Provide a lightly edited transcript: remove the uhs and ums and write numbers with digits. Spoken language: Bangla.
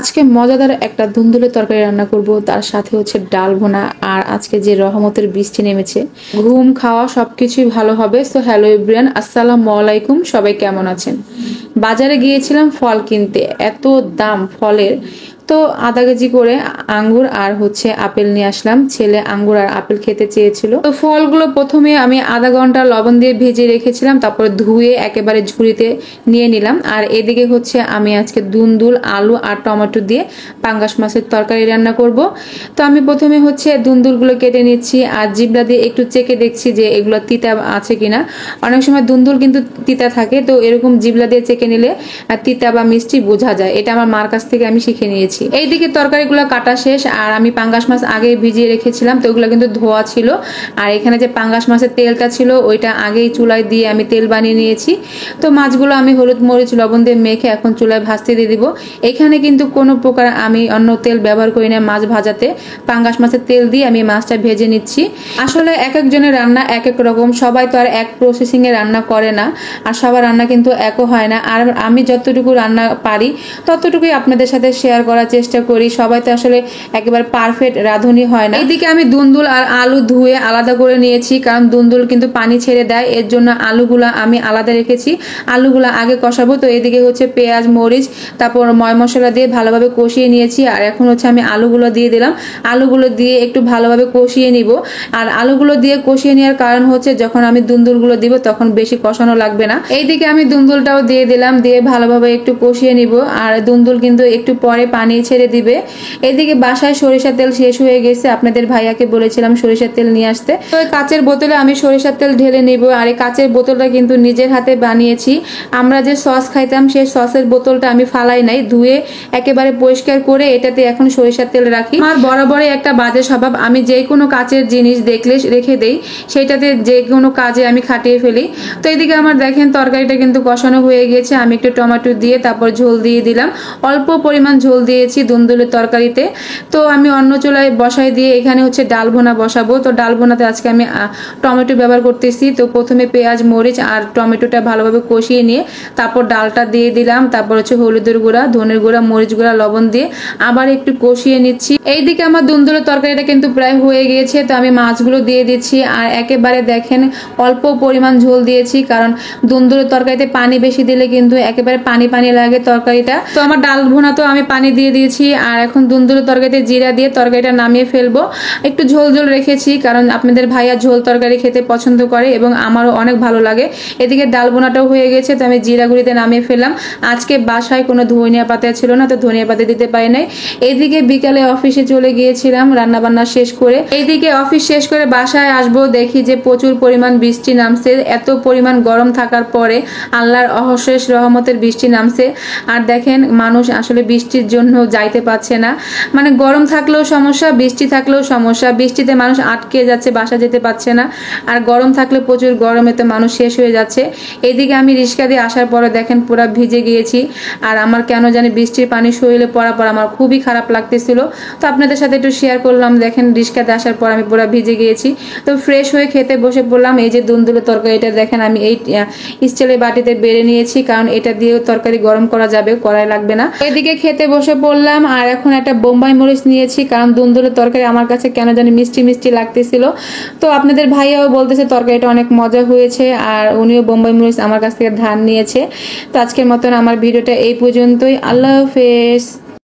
আজকে মজাদার একটা দুন্দুলের তরকারি রান্না করব, তার সাথে হচ্ছে ডাল ভুনা। আর আজকে যে রহমতের বৃষ্টি নেমেছে, ঘুম খাওয়া সবকিছুই ভালো হবে। সো হ্যালো এভরিওয়ান, আসসালামু আলাইকুম। সবাই কেমন আছেন? বাজারে গিয়েছিলাম ফল কিনতে, এত দাম ফলের। তো আধা কেজি করে আঙ্গুর আর হচ্ছে আপেল নিয়ে আসলাম। ছেলে আঙ্গুর আর আপেল খেতে চেয়েছিল। তো ফলগুলো প্রথমে আমি আধা ঘন্টা লবণ দিয়ে ভিজিয়ে রেখেছিলাম, তারপর ধুয়ে একেবারে ঝুড়িতে নিয়ে নিলাম। আর এদিকে হচ্ছে আমি আজকে দুন্দুল, আলু আর টমেটো দিয়ে পাঙ্গাস মাছের তরকারি রান্না করব। তো আমি প্রথমে হচ্ছে দুন্দুলগুলো কেটে নিচ্ছি আর জিবলা দিয়ে একটু চেকে দেখছি যে এগুলো তিতা আছে কিনা। অনেক সময় দুন্দুল কিন্তু তিতা থাকে, তো এরকম জিবলা দিয়ে চেকে নিলে তিতা বা মিষ্টি বোঝা যায়। এটা আমার মার কাছ থেকে আমি শিখে নিয়েছি। এইদিকে তরকারিগুলো কাটা শেষ, আর আমি পাঙ্গাস মাছ আগে ভিজিয়ে রেখেছিলাম, তো ওগুলো কিন্তু ধোয়া ছিল। আর এখানে যে পাঙ্গাস মাছের তেলটা ছিল ওইটা আগেই চুলায় দিয়ে আমি তেল বানিয়ে নিয়েছি। তো মাছগুলো আমি হলুদ মরিচ লবণ দিয়ে মেখে এখন চুলায় ভাজতে দিয়ে দিব। এখানে কিন্তু কোনো প্রকার আমি অন্য তেল ব্যবহার করি না মাছ ভাজাতে। পাঙ্গাস মাছের তেল দিয়ে আমি মাছটা ভেজে নিচ্ছি। আসলে এক একজনের রান্না এক এক রকম, সবাই তো আর এক প্রসেসিং এ রান্না করে না, আর সবার রান্না কিন্তু একও হয় না। আর আমি যতটুকু রান্না পারি ততটুকুই আপনাদের সাথে শেয়ার করার চেষ্টা করি। সবাই তো আসলে একেবারে পারফেক্ট রাঁধুনি হয় না। এইদিকে আমি দুন্দুল আর আলু ধুয়ে আলাদা করে নিয়েছি, কারণ দুন্দুল কিন্তু পানি ছেড়ে দেয়, এর জন্য আলুগুলা আমি আলাদা রেখেছি। আলুগুলা আগে কষাবো। তো এদিকে হচ্ছে পেঁয়াজ মরিচ তারপর ময় মশলা দিয়ে ভালোভাবে কষিয়ে নিয়েছি। আর এখন হচ্ছে আমি আলুগুলো দিয়ে দিলাম। আলুগুলো দিয়ে একটু ভালোভাবে কষিয়ে নিব। আর আলুগুলো দিয়ে কষিয়ে নেওয়ার কারণ হচ্ছে যখন আমি দুন্দুলগুলো দিব তখন বেশি কষানো লাগবে না। এইদিকে আমি দুন্দুলটাও দিয়ে দিলাম, দিয়ে ভালোভাবে একটু কষিয়ে নিব। আর দুন্দুল কিন্তু একটু পরে পানি ছেড়ে দিবে। এদিকে বাসায় সরিষার তেল শেষ হয়ে গেছে, আপনাদের ভাইয়াকে বলেছিলাম সরিষার তেল নিয়ে আসতে। তো কাচের বোতলে আমি সরিষার তেল ঢেলে নিব। আর এই কাচের বোতলটা কিন্তু নিজের হাতে বানিয়েছি। আমরা যে সস খাইতাম সেই সসের বোতলটা আমি ফালাই নাই, ধুয়ে একেবারে পরিষ্কার করে এটাতে এখন সরিষার তেল রাখি। আমার বরাবরই একটা বাজে স্বভাব, আমি যে কোনো কাচের জিনিস দেখলে রেখে দেই, সেটাতে যে কোনো কাজে আমি খাটিয়ে ফেলি। তো এদিকে আমার দেখেন তরকারিটা কিন্তু কষানো হয়ে গেছে। আমি একটু টমেটো দিয়ে তারপর ঝোল দিয়ে দিলাম, অল্প পরিমাণ ঝোল দিয়েছি দুন্দুলের তরকারিতে। তো আমি অন্য চুলায় বসাই দিয়ে এখানে হচ্ছে ডাল ভুনা বসাবো। তো ডাল ভুনাতে আজকে আমি টমেটো ব্যবহার করতেছি। তো প্রথমে পেঁয়াজ মরিচ আর টমেটোটা ভালোভাবে কষিয়ে নিয়ে তারপর ডালটা দিয়ে দিলাম। তারপর হচ্ছে হলুদের গুঁড়া, ধনের গুঁড়া, মরিচ গুঁড়া, লবণ দিয়ে আবার একটু কষিয়ে নিচ্ছি। এইদিকে আমার দুন্দুলের তরকারিটা কিন্তু প্রায় হয়ে গিয়েছে। তো আমি মাছগুলো দিয়ে দিচ্ছি। আর একেবারে দেখেন অল্প পরিমাণ ঝোল দিয়েছি, কারণ দুন্দুলের তরকারিতে পানি বেশি দিলে কিন্তু একেবারে পানি পানি লাগে তরকারিটা। তো আমার ডাল ভুনা তো আমি পানি দিয়ে দিয়েছি। আর এখন দুন্দুলের তরকারিতে জিরা দিয়ে তরকারিটা নামিয়ে ফেলবো। একটু ঝোল ঝোল রেখেছি, কারণ আপনাদের ভাইয়া ঝোল তরকারি খেতে পছন্দ করে এবং আমারও অনেক ভালো লাগে। এদিকে ডাল ভুনাটাও হয়ে গেছে, তো আমি জিরা গুঁড়িতে নামিয়ে ফেললাম। আজকে বাসায় কোনো ধনিয়া পাতা ছিল না, তো ধনিয়া পাতা দিতে পারি নাই। এইদিকে বিকালে অফিসে চলে গিয়েছিলাম রান্না বান্না শেষ করে। এইদিকে অফিস শেষ করে বাসায় আসবো, দেখি যে প্রচুর পরিমাণ বৃষ্টি নামছে। এত পরিমাণ গরম থাকার পরে আল্লাহর অশেষ রহমতের বৃষ্টি নামছে। আর দেখেন মানুষ আসলে বৃষ্টির জন্য যাইতে পারছে না। মানে গরম থাকলেও সমস্যা, বৃষ্টি থাকলেও সমস্যা। বৃষ্টিতে মানুষ আটকে যাচ্ছে, বাসা যেতে পারছে না। আর গরম থাকলে প্রচুর গরমেতে মানুষ শেষ হয়ে যাচ্ছে। এইদিকে আমি রিক্সা দিয়ে আসার পরে দেখেন পুরা ভিজে গিয়েছি। আর আমার কেন জানি বৃষ্টির পানি শরীরে পড়ার পর আমার খুবই খারাপ লাগতেছিল। তো আপনাদের সাথে একটু শেয়ার করলাম। দেখেন রিক্সাতে আসার পর আমি পুরা ভিজে গিয়েছি। তো ফ্রেশ হয়ে খেতে বসে পড়লাম। এই যে দুন্দুলের তরকারিটা দেখেন আমি এই স্টিলের বাটিতে বেড়ে নিয়েছি, কারণ এটা দিয়ে তরকারি গরম করা যাবে, কড়াই লাগবে না। এদিকে খেতে বসে পড়লাম। আর এখন একটা বোম্বাই মরিচ নিয়েছি, কারণ দুন্দুলের তরকারি আমার কাছে কেন জানি মিষ্টি মিষ্টি লাগতেছিল। তো আপনাদের ভাইয়াও বলতেছে তরকারিটা অনেক মজা হয়েছে, আর উনিও বোম্বাই মরিচ আমার কাছ থেকে ধার নিয়েছে। তো আজকের মতন আমার ভিডিওটা এই পর্যন্তই। আল্লাহ হাফেজ।